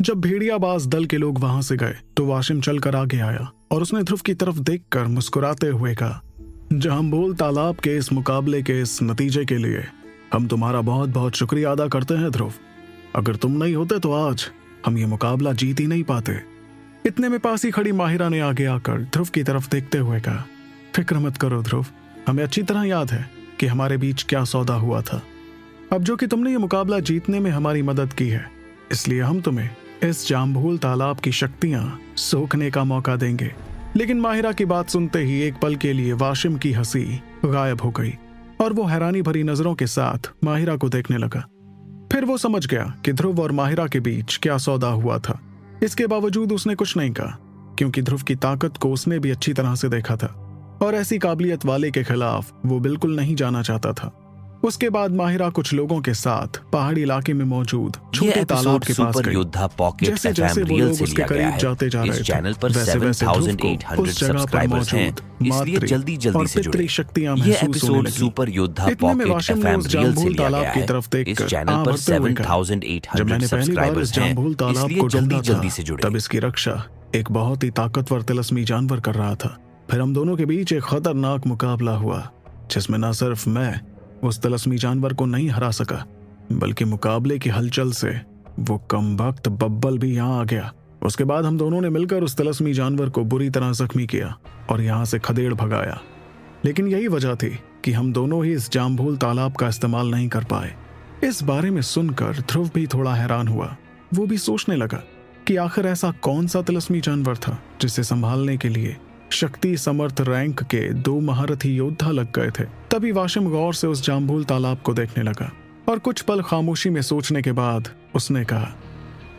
जब भेड़ियाबाज दल के लोग वहां से गए तो वाशिम चलकर आगे आया और उसने ध्रुव की तरफ देखकर मुस्कुराते हुए कहा, जाम्बूल तालाब के इस मुकाबले के इस नतीजे के लिए हम तुम्हारा बहुत बहुत शुक्रिया अदा करते हैं ध्रुव। अगर तुम नहीं होते तो आज हम ये मुकाबला जीत ही नहीं पाते। इतने में पास ही खड़ी माहिरा ने आगे आकर ध्रुव की तरफ देखते हुए कहा, फिक्र मत करो ध्रुव, हमें अच्छी तरह याद है कि हमारे बीच क्या सौदा हुआ था। अब जो कि तुमने ये मुकाबला जीतने में हमारी मदद की है, इसलिए हम तुम्हें इस जाम्बूल तालाब की शक्तियां सोखने का मौका देंगे। लेकिन माहिरा की बात सुनते ही एक पल के लिए वाशिम की हंसी गायब हो गई और वो हैरानी भरी नजरों के साथ माहिरा को देखने लगा। फिर वो समझ गया कि ध्रुव और माहिरा के बीच क्या सौदा हुआ था। इसके बावजूद उसने कुछ नहीं कहा, क्योंकि ध्रुव की ताकत को उसने भी अच्छी तरह से देखा था और ऐसी काबिलियत वाले के खिलाफ वो बिल्कुल नहीं जाना चाहता था। उसके बाद माहिरा कुछ लोगों के साथ पहाड़ी इलाके में मौजूद छोटे तालाब के पास गई। जैसे जैसे वो लोग उसके करीब जाते जा रहे थे, वैसे वैसे ध्रुव को उस जगह पर मौजूद मातृ और पितृ शक्तियां महसूस होने लगी। इतने में वाशिम ने उस जाम्बूल तालाब की तरफ देखकर भरते हुए कहा, जब मैंने पहली बार इस जाम्बूल तालाब को ढूंढा था, तब इसकी रक्षा एक बहुत ही ताकतवर तिलस्मी जानवर कर रहा था। फिर हम दोनों के बीच एक खतरनाक मुकाबला हुआ, जिसमें न सिर्फ मैं उस तिलस्मी जानवर को नहीं हरा सका, बल्कि मुकाबले की हलचल से वो कमबख्त बब्बल भी यहाँ आ गया। उसके बाद हम दोनों ने मिलकर उस तिलस्मी जानवर को बुरी तरह जख्मी किया और यहाँ से खदेड़ भगाया। लेकिन यही वजह थी कि हम दोनों ही इस जाम्बूल तालाब का इस्तेमाल नहीं कर पाए। इस बारे में सुनकर ध्रुव भी थोड़ा हैरान हुआ। वो भी सोचने लगा कि आखिर ऐसा कौन सा तिलस्मी जानवर था जिसे संभालने के लिए शक्ति समर्थ रैंक के 2 महारथी योद्धा लग गए थे। तभी वाशिम गौर से उस जाम्बूल तालाब को देखने लगा और कुछ पल खामोशी में सोचने के बाद उसने कहा,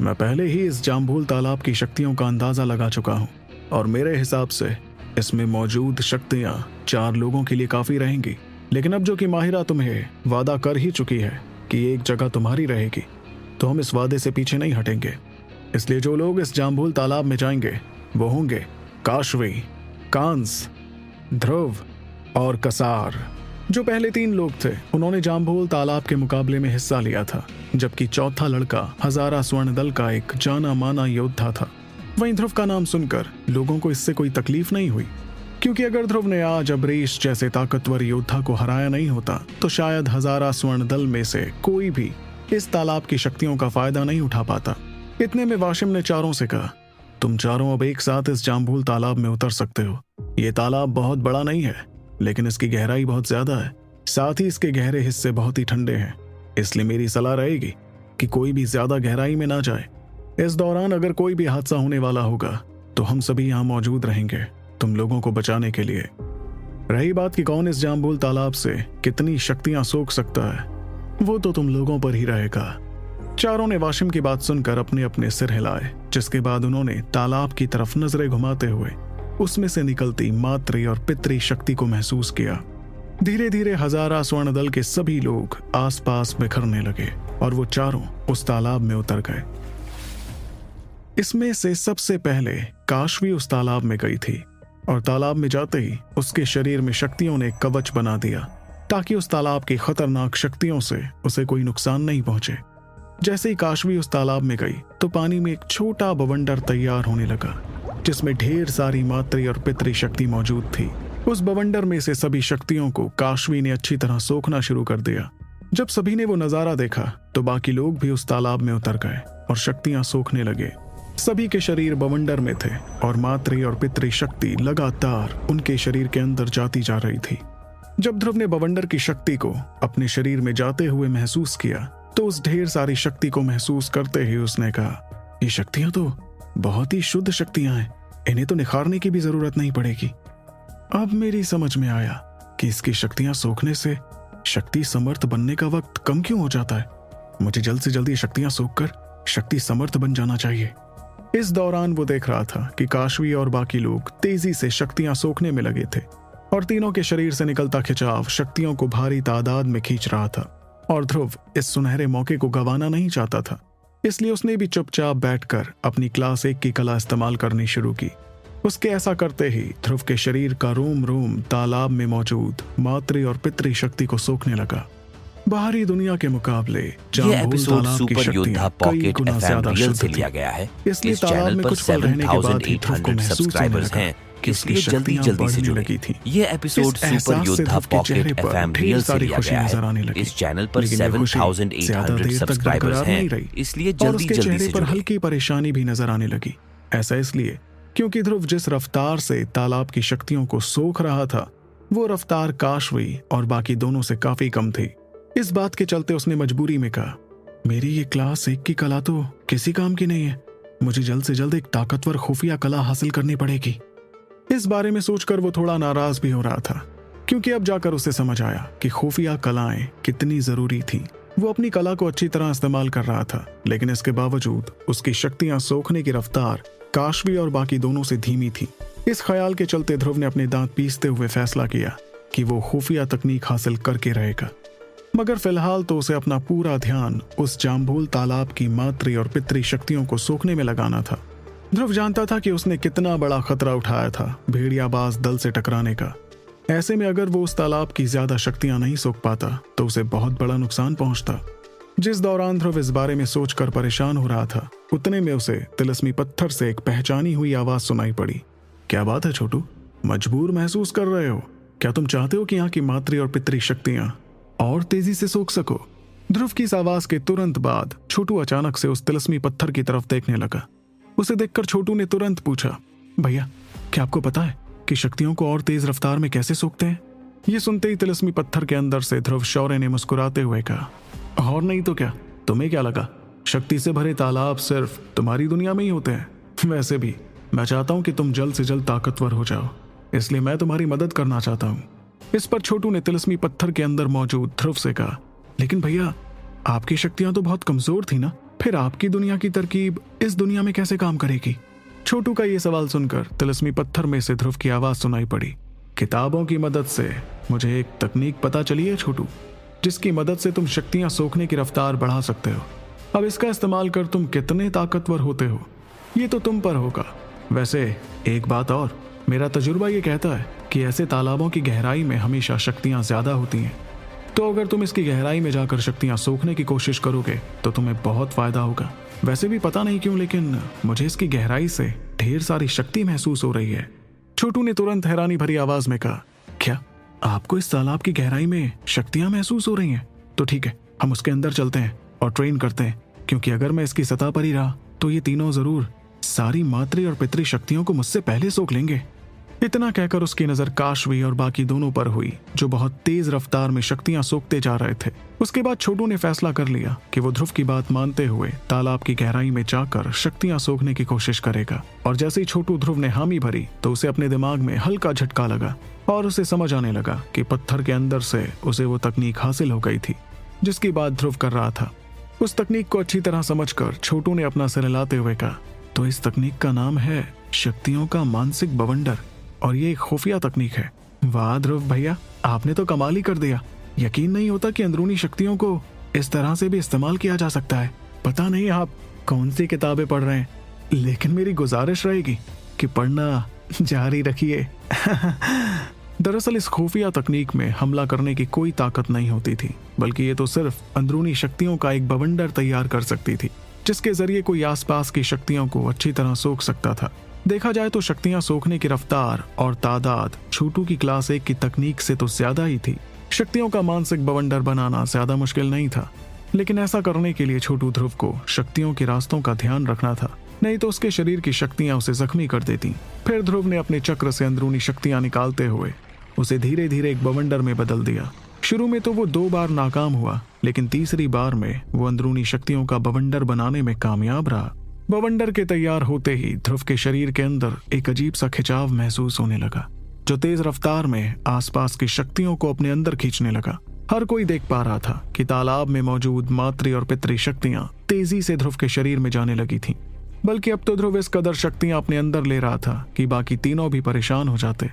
मैं पहले ही इस जाम्बूल तालाब की शक्तियों का अंदाजा लगा चुका हूँ और मेरे हिसाब से इसमें मौजूद शक्तियाँ 4 लोगों के लिए काफी रहेंगी। लेकिन अब जो कि माहिरा तुम्हें वादा कर ही चुकी है कि एक जगह तुम्हारी रहेगी, तो हम इस वादे से पीछे नहीं हटेंगे। इसलिए जो लोग इस जाम्बूल तालाब में जाएंगे वो होंगे काशवी, कांस, ध्रुव और कसार। जो पहले 3 लोग थे उन्होंने जाम्बूल तालाब के मुकाबले में हिस्सा लिया था, जबकि चौथा लड़का हजारा स्वर्ण दल का एक जाना माना योद्धा था। वहीं ध्रुव का नाम सुनकर लोगों को इससे कोई तकलीफ नहीं हुई, क्योंकि अगर ध्रुव ने आज अबरीश जैसे ताकतवर योद्धा को हराया नहीं होता तो शायद हजारा स्वर्ण दल में से कोई भी इस तालाब की शक्तियों का फायदा नहीं उठा पाता। इतने में वाशिम ने चारों से कहा, तुम चारों अब एक साथ इस जाम्बूल तालाब में उतर सकते हो। ये तालाब बहुत बड़ा नहीं है, लेकिन इसकी गहराई बहुत ज्यादा है। साथ ही इसके गहरे हिस्से बहुत ही ठंडे हैं, इसलिए मेरी सलाह रहेगी कि कोई भी ज्यादा गहराई में ना जाए। इस दौरान अगर कोई भी हादसा होने वाला होगा तो हम सभी यहाँ मौजूद रहेंगे तुम लोगों को बचाने के लिए। रही बात कि कौन इस जाम्बूल तालाब से कितनी शक्तियां सोख सकता है, वो तो तुम लोगों पर ही रहेगा। चारों ने वाशिम की बात सुनकर अपने अपने सिर हिलाए, जिसके बाद उन्होंने तालाब की तरफ नजरें घुमाते हुए उसमें से निकलती मातृ और पितृ शक्ति को महसूस किया। धीरे धीरे हजारा स्वर्ण दल के सभी लोग आसपास बिखरने लगे और वो चारों उस तालाब में उतर गए। इसमें से सबसे पहले काशवी उस तालाब में गई थी और तालाब में जाते ही उसके शरीर में शक्तियों ने कवच बना दिया ताकि उस तालाब की खतरनाक शक्तियों से उसे कोई नुकसान नहीं पहुंचे। जैसे ही काशवी उस तालाब में गई तो पानी में एक छोटा बवंडर तैयार होने लगा, जिसमें ढेर सारी मातृ और पितृ शक्ति मौजूद थी। उस बवंडर में से सभी शक्तियों को काशवी ने अच्छी तरह सोखना शुरू कर दिया। जब सभी ने वो नजारा देखा तो बाकी लोग भी उस तालाब में उतर गए और शक्तियां सोखने लगे। सभी के शरीर बवंडर में थे और मातृ और पितृ शक्ति लगातार उनके शरीर के अंदर जाती जा रही थी। जब ध्रुव ने बवंडर की शक्ति को अपने शरीर में जाते हुए महसूस किया तो उस ढेर सारी शक्ति को महसूस करते ही उसने कहा, ये शक्तियां तो बहुत ही शुद्ध शक्तियां हैं, इन्हें तो निखारने की भी जरूरत नहीं पड़ेगी। अब मेरी समझ में आया कि इसकी शक्तियां सोखने से शक्ति समर्थ बनने का वक्त कम क्यों हो जाता है। मुझे जल्द से जल्द ये शक्तियां सोखकर शक्ति समर्थ बन जाना चाहिए। इस दौरान वो देख रहा था कि काशवी और बाकी लोग तेजी से शक्तियां सोखने में लगे थे और तीनों के शरीर से निकलता खिंचाव शक्तियों को भारी तादाद में खींच रहा था और ध्रुव इस सुनहरे मौके को गंवाना नहीं चाहता था। इसलिए उसने भी चुपचाप बैठकर अपनी क्लास 1 की कला इस्तेमाल करनी शुरू की। उसके ऐसा करते ही ध्रुव के शरीर का रोम रोम तालाब में मौजूद मातृ और पितृ शक्ति को सोखने लगा। बाहरी दुनिया के मुकाबले ये जाम्बूल एपिसोड तालाब की सुपर योद्धा शक्तियां कई पॉकेट गुना एफएम ज्यादा रियल शुद्ध से थी। लिया गया है। इसलिए इस तालाब चैनल में पर कुछ पल रहने के बाद ही ध्रुव को 7800 महसूस होने सब्सक्राइबर्स लगा हैं, कि इसलिए उसकी जल्दी शक्तियां जल्दी से बढ़ने जुड़े। लगी थी। ये एपिसोड इस एहसास सुपर से योद्धा ध्रुव के चेहरे पॉकेट पर एफएम ढेर रियल से सारी लिया खुशी गया नजर है। आने लगी। इस चैनल पर लेकिन ये खुशी 7800 ज्यादा देर तक सब्सक्राइबर्स बरकरार हैं, नहीं रही इसलिए और जल्दी उसके जल्दी चेहरे से पर जुड़े। हल्की परेशानी भी नजर आने लगी। ऐसा इसलिए क्योंकि ध्रुव जिस रफ्तार से तालाब की शक्तियों को सोख रहा था वो रफ्तार काशवी और बाकी दोनों से काफी कम थी। इस बात के चलते उसने मजबूरी में कहा, मेरी ये क्लास 1 की कला तो किसी काम की नहीं है, मुझे जल्द से जल्द एक ताकतवर खुफिया कला हासिल करनी पड़ेगी। इस बारे में सोचकर वो थोड़ा नाराज भी हो रहा था, क्योंकि अब जाकर उसे समझ आया कि खुफिया कलाएं कितनी जरूरी थी। वो अपनी कला को अच्छी तरह इस्तेमाल कर रहा था, लेकिन इसके बावजूद उसकी शक्तियां सोखने की रफ्तार काशवी और बाकी दोनों से धीमी थी। इस ख्याल के चलते ध्रुव ने अपने दांत पीसते हुए फैसला किया कि वो खुफिया तकनीक हासिल करके रहेगा। मगर फिलहाल तो उसे अपना पूरा ध्यान उस जाम्बूल तालाब की मातृ और पितृ शक्तियों को सोखने में लगाना था। ध्रुव जानता था कि उसने कितना बड़ा खतरा उठाया था भेड़ियाबाज दल से टकराने का। ऐसे में अगर वो उस तालाब की ज्यादा शक्तियां नहीं सोख पाता तो उसे बहुत बड़ा नुकसान पहुंचता। जिस दौरान ध्रुव इस बारे में सोचकर परेशान हो रहा था, उतने में उसे तिलस्मी पत्थर से एक पहचानी हुई आवाज सुनाई पड़ी। क्या बात है छोटू, मजबूर महसूस कर रहे हो? क्या तुम चाहते हो कि यहाँ की मातृ और पितृ शक्तियां और तेजी से सोख सको? ध्रुव की इस आवाज के तुरंत बाद छोटू अचानक से उस तिलस्मी पत्थर की तरफ देखने लगा। उसे देखकर छोटू ने तुरंत पूछा, भैया क्या आपको पता है कि शक्तियों को और तेज रफ्तार में कैसे सोखते हैं? ये सुनते ही तिलस्मी पत्थर के अंदर से ध्रुव शौर्य ने मुस्कुराते हुए कहा, और नहीं तो क्या, तुम्हें क्या लगा शक्ति से भरे तालाब सिर्फ तुम्हारी दुनिया में ही होते हैं? वैसे भी मैं चाहता हूं कि तुम जल्द से जल्द ताकतवर हो जाओ, इसलिए मैं तुम्हारी मदद करना चाहता हूं। इस पर छोटू ने तिलस्मी पत्थर के अंदर मौजूद ध्रुव से कहा, लेकिन भैया आपकी शक्तियां तो बहुत कमजोर थी ना, फिर आपकी दुनिया की तरकीब इस दुनिया में कैसे काम करेगी? छोटू का ये सवाल सुनकर तिलस्मी पत्थर में से ध्रुव की आवाज सुनाई पड़ी, किताबों की मदद से मुझे एक तकनीक पता चली है छोटू, जिसकी मदद से तुम शक्तियां सोखने की रफ्तार बढ़ा सकते हो। अब इसका इस्तेमाल कर तुम कितने ताकतवर होते हो ये तो तुम पर होगा। वैसे एक बात और, मेरा तजुर्बा ये कहता है कि ऐसे तालाबों की गहराई में हमेशा शक्तियां ज्यादा होती हैं, तो अगर तुम इसकी गहराई में जाकर शक्तियां सोखने की कोशिश करोगे तो तुम्हें बहुत फायदा होगा। वैसे भी पता नहीं क्यों, लेकिन मुझे इसकी गहराई से ढेर सारी शक्ति महसूस हो रही है। छोटू ने तुरंत हैरानी भरी आवाज में कहा, क्या आपको इस तालाब की गहराई में शक्तियां महसूस हो रही हैं? तो ठीक है, हम उसके अंदर चलते हैं और ट्रेन करते हैं, क्योंकि अगर मैं इसकी सतह पर ही रहा तो ये तीनों जरूर सारी मातृ और पितृ शक्तियों को मुझसे पहले सोख लेंगे। इतना कहकर उसकी नजर काशवी और बाकी दोनों पर हुई, जो बहुत तेज रफ्तार में शक्तियां सोखते जा रहे थे। उसके बाद छोटू ने फैसला कर लिया कि वो ध्रुव की बात मानते हुए तालाब की गहराई में जाकर शक्तियां सोखने की कोशिश करेगा। और जैसे ही छोटू ध्रुव ने हामी भरी तो उसे अपने दिमाग में हल्का झटका लगा और उसे समझ आने लगा कि पत्थर के अंदर से उसे वो तकनीक हासिल हो गई थी जिसकी बात ध्रुव कर रहा था। उस तकनीक को अच्छी तरह समझकर छोटू ने अपना सिर हिलाते हुए कहा, तो इस तकनीक का नाम है शक्तियों का मानसिक बवंडर और ये एक खुफिया तकनीक है। वाह ध्रुव भैया, आपने तो कमाल ही कर दिया। यकीन नहीं होता कि अंदरूनी शक्तियों को इस तरह से भी इस्तेमाल किया जा सकता है। पता नहीं आप कौन सी किताबें पढ़ रहे हैं, लेकिन मेरी गुजारिश रहेगी कि पढ़ना जारी रखिए। दरअसल इस खुफिया तकनीक में हमला करने की कोई ताकत नहीं होती थी, बल्कि ये तो सिर्फ अंदरूनी शक्तियों का एक बवंडर तैयार कर सकती थी, जिसके जरिए कोई आसपास की शक्तियों को अच्छी तरह सोख सकता था। देखा जाए तो शक्तियां सोखने की रफ्तार और तादाद छोटू की क्लास 1 की तकनीक से तो ज्यादा ही थी। शक्तियों का मानसिक बवंडर बनाना ज्यादा मुश्किल नहीं था, लेकिन ऐसा करने के लिए छोटू ध्रुव को शक्तियों के रास्तों का ध्यान रखना था, नहीं तो उसके शरीर की शक्तियां उसे जख्मी कर देती। फिर ध्रुव ने अपने चक्र से अंदरूनी शक्तियां निकालते हुए उसे धीरे धीरे एक बवंडर में बदल दिया। शुरू में तो वो 2 बार नाकाम हुआ, लेकिन तीसरी बार में वो अंदरूनी शक्तियों का बवंडर बनाने में कामयाब रहा। बवंडर के तैयार होते ही ध्रुव के शरीर के अंदर एक अजीब सा खिंचाव महसूस होने लगा, जो तेज रफ्तार में आसपास की शक्तियों को अपने अंदर खींचने लगा। हर कोई देख पा रहा था कि तालाब में मौजूद मातृ और पितृ शक्तियां तेजी से ध्रुव के शरीर में जाने लगी थीं। बल्कि अब तो ध्रुव इस कदर शक्तियां अपने अंदर ले रहा था कि बाकी तीनों भी परेशान हो जाते।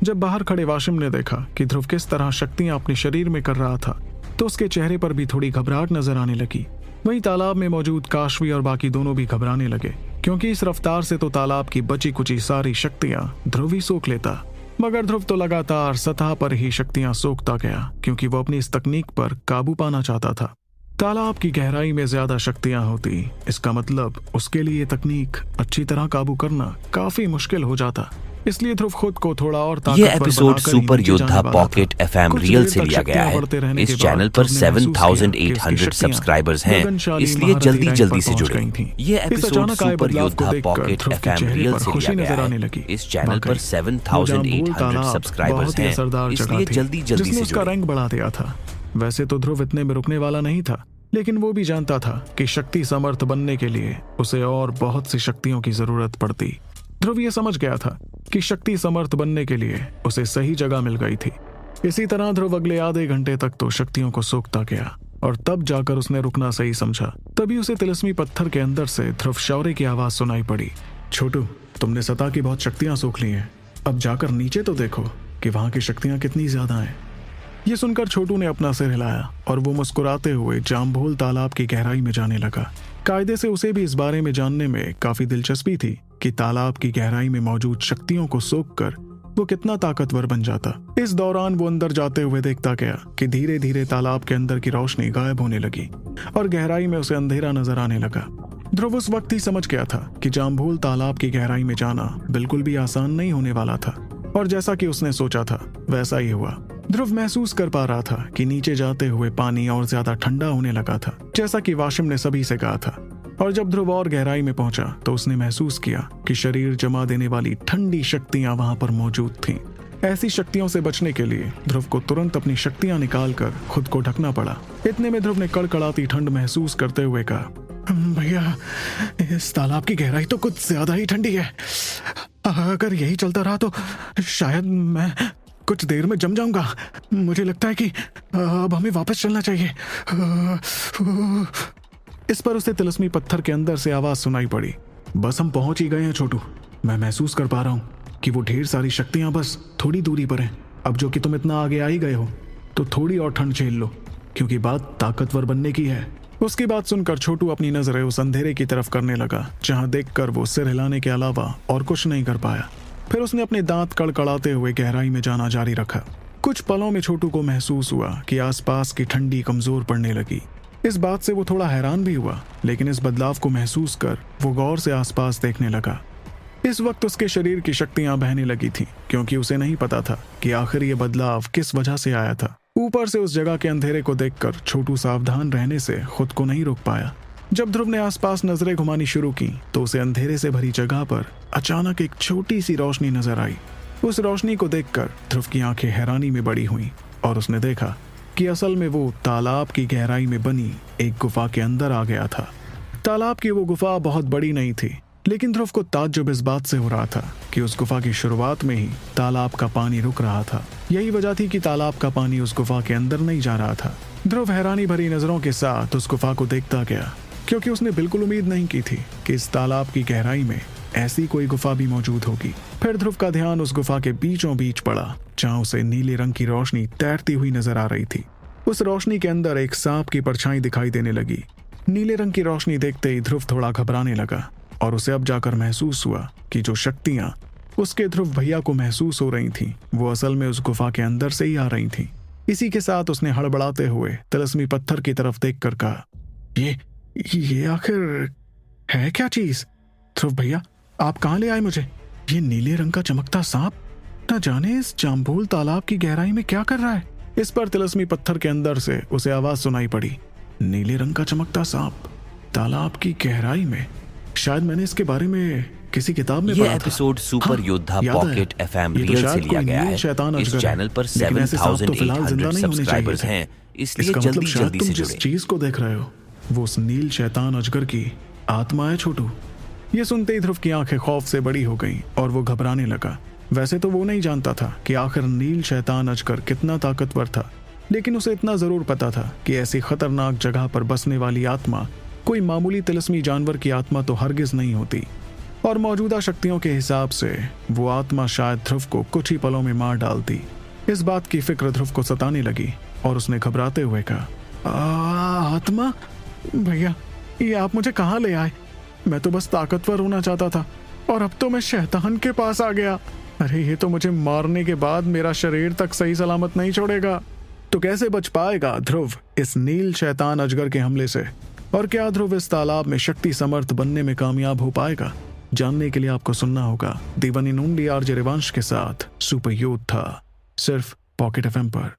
जब बाहर खड़े वाशिम ने देखा कि ध्रुव किस तरह शक्तियां अपने शरीर में कर रहा था, तो उसके चेहरे पर भी थोड़ी घबराहट नजर आने लगी। वहीं तालाब में मौजूद काशवी और बाकी दोनों भी घबराने लगे, क्योंकि इस रफ्तार से तो तालाब की बची कुची सारी शक्तियां ध्रुव ही सोख लेता। मगर ध्रुव तो लगातार सतह पर ही शक्तियां सोखता गया, क्योंकि वो अपनी इस तकनीक पर काबू पाना चाहता था। तालाब की गहराई में ज्यादा शक्तियां होती, इसका मतलब उसके लिए ये तकनीक अच्छी तरह काबू करना काफी मुश्किल हो जाता। इसलिए ध्रुव खुद को थोड़ा और ये एपिसोड सुपर योद्धा पॉकेट FM रियल से लिया गया है। इस चैनल पर 7,800 सब्सक्राइबर्स हैं, इसलिए जल्दी जल्दी से जुड़े। ये एपिसोड सुपर योद्धा पॉकेट FM रियल से लिया गया है। इस चैनल पर 7,800 सब्सक्राइबर्स हैं, इसलिए जल्दी जल्दी से उसका रैंक बढ़ा दिया था। वैसे तो ध्रुव इतने में रुकने वाला नहीं था, लेकिन वो भी जानता था कि शक्ति समर्थ बनने के लिए उसे और बहुत सी शक्तियों की जरूरत पड़ती। ध्रुव ये समझ गया था कि शक्ति समर्थ बनने के लिए उसे सही जगह मिल गई थी। इसी तरह ध्रुव अगले आधे घंटे तक तो शक्तियों को सोखता गया, और तब जाकर उसने रुकना सही समझा। तभी उसे तिलिस्मी पत्थर के अंदर से ध्रुव शौर्य की आवाज सुनाई पड़ी। छोटू, तुमने सतह की बहुत शक्तियां सोख ली हैं, अब जाकर नीचे तो देखो कि वहां की शक्तियां कितनी ज्यादा हैं। ये सुनकर छोटू ने अपना सिर हिलाया और वो मुस्कुराते हुए जाम्भोल तालाब की गहराई में जाने लगा। कायदे से उसे भी इस बारे में जानने में काफी दिलचस्पी थी कि तालाब की गहराई में मौजूद शक्तियों को सोखकर वो कितना ताकतवर बन जाता। इस दौरान वो अंदर जाते हुए देखता गया कि धीरे धीरे तालाब के अंदर की रोशनी गायब होने लगी और गहराई में उसे अंधेरा नजर आने लगा। ध्रुव उस वक्त ही समझ गया था कि जाम्भोल तालाब की गहराई में जाना बिल्कुल भी आसान नहीं होने वाला था, और जैसा कि उसने सोचा था वैसा ही हुआ। ध्रुव महसूस कर पा रहा था कि नीचे जाते हुए पानी और ज्यादा ठंडा होने लगा था, जैसा कि वाशिम ने सभी से कहा था। और जब ध्रुव और गहराई में पहुंचा तो उसने महसूस किया कि शरीर जमा देने वाली ठंडी शक्तियां वहां पर मौजूद थीं। ऐसी शक्तियों से बचने के लिए ध्रुव को तुरंत अपनी शक्तियां निकालकर खुद को ढकना पड़ा। इतने में ध्रुव ने कड़कड़ाती ठंड महसूस करते हुए कहा, भैया, इस तालाब की गहराई तो कुछ ज्यादा ही ठंडी है। अगर यही चलता रहा तो शायद मैं कुछ देर में जम जाऊंगा। मुझे लगता है कि अब हमें वापस चलना चाहिए। इस पर उसे तिलिस्मी पत्थर के अंदर से आवाज सुनाई पड़ी, बस हम पहुंच ही गए हैं छोटू। मैं महसूस कर पा रहा हूं कि वो ढेर सारी शक्तियां बस थोड़ी दूरी पर हैं। अब जो कि तुम इतना आगे आ ही गए हो तो थोड़ी और ठंड झेल लो, क्योंकि बात ताकतवर बनने की है। उसकी बात सुनकर छोटू अपनी नजरें उस अंधेरे की तरफ करने लगा, जहां देखकर वो सिर हिलाने के अलावा और कुछ नहीं कर पाया। फिर उसने अपने दांत कड़कड़ाते हुए गहराई में जाना जारी रखा। कुछ पलों में छोटू को महसूस हुआ कि आसपास की ठंडी कमजोर पड़ने लगी। इस बात से वो थोड़ा हैरान भी हुआ, लेकिन इस बदलाव को महसूस कर वो गौर से आसपास देखने लगा। इस वक्त उसके शरीर की शक्तियां बहने लगी थी, क्योंकि उसे नहीं पता था कि आखिर ये बदलाव किस वजह से आया था। ऊपर से उस जगह के अंधेरे को देखकर छोटू सावधान रहने से खुद को नहीं रोक पाया। जब ध्रुव ने आसपास नजरें घुमानी शुरू की तो उसे अंधेरे से भरी जगह पर अचानक एक छोटी सी रोशनी नजर आई। उस रोशनी को देखकर ध्रुव की आंखें हैरानी में बड़ी हुईं और उसने देखा कि असल में वो तालाब की गहराई में बनी एक गुफा के अंदर आ गया था। तालाब की वो गुफा बहुत बड़ी नहीं थी, लेकिन ध्रुव को ताज्जुब इस बात से हो रहा था कि उस गुफा की शुरुआत में ही तालाब का पानी रुक रहा था। यही वजह थी कि तालाब का पानी उस गुफा के अंदर नहीं जा रहा था। ध्रुव हैरानी भरी नजरों के साथ उस गुफा को देखता गया, क्योंकि उसने बिल्कुल उम्मीद नहीं की थी कि इस तालाब की गहराई में ऐसी कोई गुफा भी मौजूद होगी। फिर ध्रुव का ध्यान उस गुफा के बीचों बीच पड़ा, जहां उसे नीले रंग की रोशनी तैरती हुई नजर आ रही थी। उस रोशनी के अंदर एक सांप की परछाई दिखाई देने लगी। नीले रंग की रोशनी देखते ही ध्रुव थोड़ा घबराने लगा, और उसे अब जाकर महसूस हुआ कि जो शक्तियां उसके ध्रुव भैया को महसूस हो रही थीं, वो असल में उस गुफा के अंदर से ही आ रही थीं। इसी के साथ उसने हड़बड़ाते हुए तिलिस्मी पत्थर की तरफ देखकर कहा, ये आखिर है क्या चीज? ध्रुव भैया, आप कहाँ ले आए मुझे? ये नीले रंग का चमकता सांप न जाने इस जाम्भोल तालाब की गहराई में क्या कर रहा है। इस पर तिलिस्मी पत्थर के अंदर से उसे आवाज सुनाई पड़ी, नीले रंग का चमकता सांप तालाब की गहराई में। शायद मैंने इसके बारे में किसी किताब में पढ़ा था। ये एपिसोड सुपर योद्धा पॉकेट FM रियल से लिया गया है। इस चैनल पर 7,800 सब्सक्राइबर्स हैं, इसलिए जल्दी जल्दी से जुड़े। जिस चीज को देख रहे हो वो उस नील शैतान अजगर की आत्मा है छोटू। ये सुनते ही ध्रुव की आंखें खौफ से बड़ी हो गईं और वो घबराने लगा। वैसे तो वो नहीं जानता था कि आखिर नील शैतान अजगर कितना ताकतवर था, लेकिन उसे इतना जरूर पता था कि ऐसी खतरनाक जगह पर बसने वाली आत्मा कोई मामूली तिलिस्मी जानवर की आत्मा तो हरगिज नहीं होती, और मौजूदा शक्तियों के हिसाब से वो आत्मा शायद ध्रुव को कुछ ही पलों में मार डालती। इस बात की फिक्र ध्रुव को सताने लगी और उसने घबराते हुए कहा, आत्मा? भैया, ये आप मुझे कहाँ ले आए? मैं तो बस ताकतवर होना चाहता था और अब तो मैं शैतान के पास आ गया। अरे ये तो मुझे मारने के बाद मेरा शरीर तक सही सलामत नहीं छोड़ेगा। तो कैसे बच पाएगा ध्रुव इस नील शैतान अजगर के हमले से? और क्या ध्रुव इस तालाब में शक्ति समर्थ बनने में कामयाब हो पाएगा? जानने के लिए आपको सुनना होगा दीवानी नूंडी आरजे रिवांश के साथ सुपर योद्धा, सिर्फ पॉकेट एफएम पर।